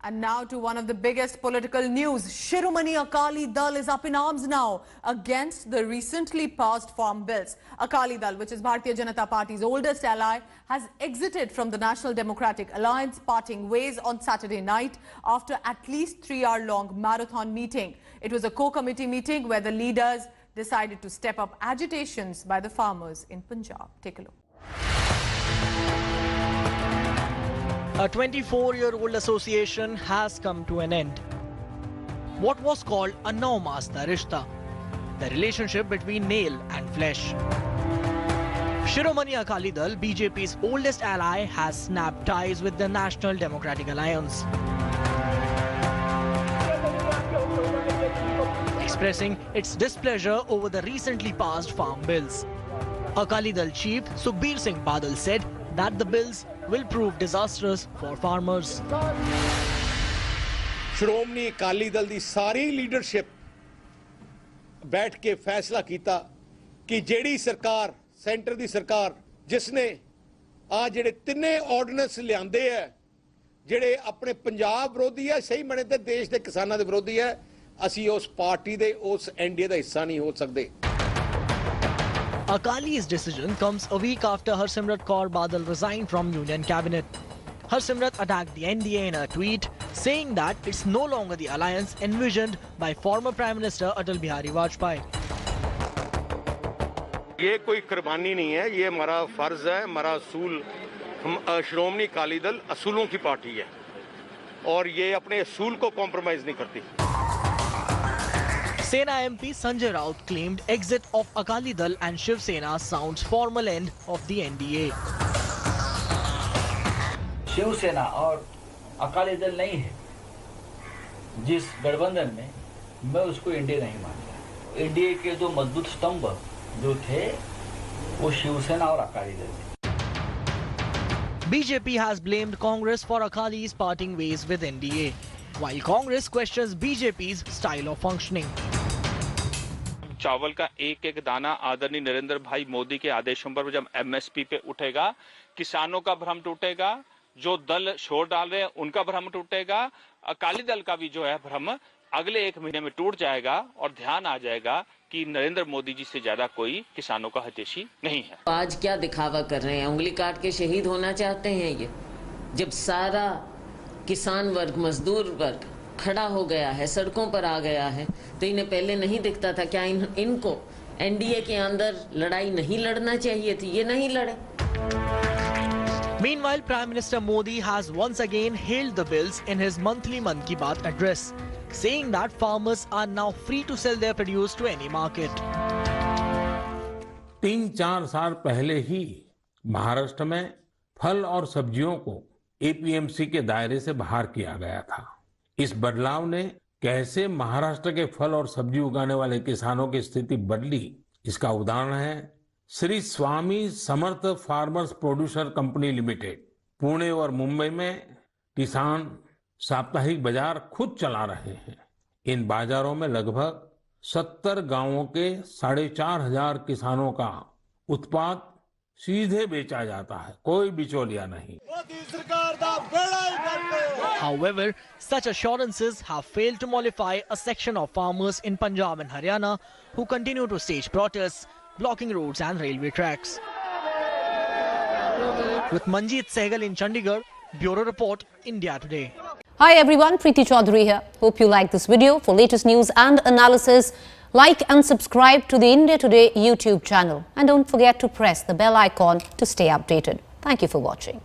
And now to one of the biggest political news. Shiromani Akali Dal is up in arms now against the recently passed farm bills. Akali Dal, which is Bharatiya Janata Party's oldest ally, has exited from the National Democratic Alliance, parting ways on Saturday night after at least 3-hour-long marathon meeting. It was a co-committee meeting where the leaders decided to step up agitations by the farmers in Punjab. Take a look. A 24-year-old association has come to an end. What was called a Naumasta Rishta, the relationship between nail and flesh. Shiromani Akali Dal, BJP's oldest ally, has snapped ties with the National Democratic Alliance, expressing its displeasure over the recently passed farm bills. Akali Dal chief Sukhbir Singh Badal said that the bills will prove disastrous for farmers. Shiromani Akali Dal the sorry leadership ਬੈਠ ਕੇ ਫੈਸਲਾ ਕੀਤਾ ਕਿ ਜਿਹੜੀ ਸਰਕਾਰ centre ਦੀ ਸਰਕਾਰ ਜਿਸ ਨੇ ਆ ਜਿਹੜੇ ਤਿੰਨੇ ਆਰਡੀਨੈਂਸ ਲਿਆਂਦੇ ਆ ਜਿਹੜੇ ਆਪਣੇ ਪੰਜਾਬ ਵਿਰੋਧੀ ਹੈ ਸਹੀ ਮਣੇ ਤੇ ਦੇਸ਼ ਦੇ ਕਿਸਾਨਾਂ ਦੇ ਵਿਰੋਧੀ ਹੈ ਅਸੀਂ ਉਸ ਪਾਰਟੀ ਦੇ ਉਸ ਐਨਡੀਏ ਦਾ ਹਿੱਸਾ ਨਹੀਂ ਹੋ ਸਕਦੇ. Akali's decision comes a week after Harsimrat Kaur Badal resigned from Union Cabinet. Harsimrat attacked the NDA in a tweet, saying that it's no longer the alliance envisioned by former Prime Minister Atal Bihari Vajpayee. ये कोई कुर्बानी नहीं है, ये हमारा फर्ज है, हमारा असूल. श्रोमणी अकाली दल असूलों की पार्टी है और ये अपने असूल को कॉम्प्रोमाइज नहीं करती. Sena MP Sanjay Raut claimed exit of Akali Dal and Shiv Sena sounds formal end of the NDA. Shiv सेना और अकाली दल नहीं है जिस गठबंधन में, मैं उसको एनडीए नहीं मानता. एनडीए के दो मजबूत स्तंभ जो थे वो शिवसेना और अकाली दल थे. BJP has blamed Congress for Akali's parting ways with NDA, while Congress questions BJP's style of functioning. चावल का एक एक दाना आदरणीय नरेंद्र भाई मोदी के आदेशों पर जब एमएसपी पे उठेगा, किसानों का भ्रम टूटेगा, जो दल शोर डाल रहे हैं उनका भ्रम टूटेगा, अकाली दल का भी जो है भ्रम अगले 1 महीने में टूट जाएगा और ध्यान आ जाएगा कि नरेंद्र मोदी जी से ज्यादा कोई किसानों का हितैषी नहीं है. आज क्या दिखावा कर रहे हैं, उंगली काट के शहीद होना चाहते हैं ये, जब सारा किसान वर्ग मजदूर वर्ग खड़ा हो गया है, सड़कों पर आ गया है, तो इन्हें पहले नहीं दिखता था क्या इनको एनडीए के अंदर लड़ाई नहीं लड़ना चाहिए थी, ये नहीं लड़े. Meanwhile, Prime Minister Modi has once again hailed the bills in his monthly Mann Ki Baat address, saying that farmers are now free to sell their produce to any market. 3-4 साल पहले ही महाराष्ट्र में फल और सब्जियों को एपीएमसी के दायरे से बाहर किया गया था. इस बदलाव ने कैसे महाराष्ट्र के फल और सब्जी उगाने वाले किसानों की स्थिति बदली, इसका उदाहरण है Shri Swami Samarth farmers producer company limited. Pune और मुंबई में किसान साप्ताहिक बाजार खुद चला रहे हैं. इन बाजारों में लगभग 70 गांवों के 4,500 किसानों का उत्पाद सीधे बेचा जाता है, कोई बिचौलिया नहीं. However, such assurances have failed to mollify a section of farmers in Punjab and Haryana who continue to stage protests, blocking roads and railway tracks. With Manjeet Sehgal in Chandigarh, Bureau Report, India Today. Hi everyone, Preeti Chaudhary here. Hope you like this video. For latest news and analysis, like and subscribe to the India Today YouTube channel. And don't forget to press the bell icon to stay updated. Thank you for watching.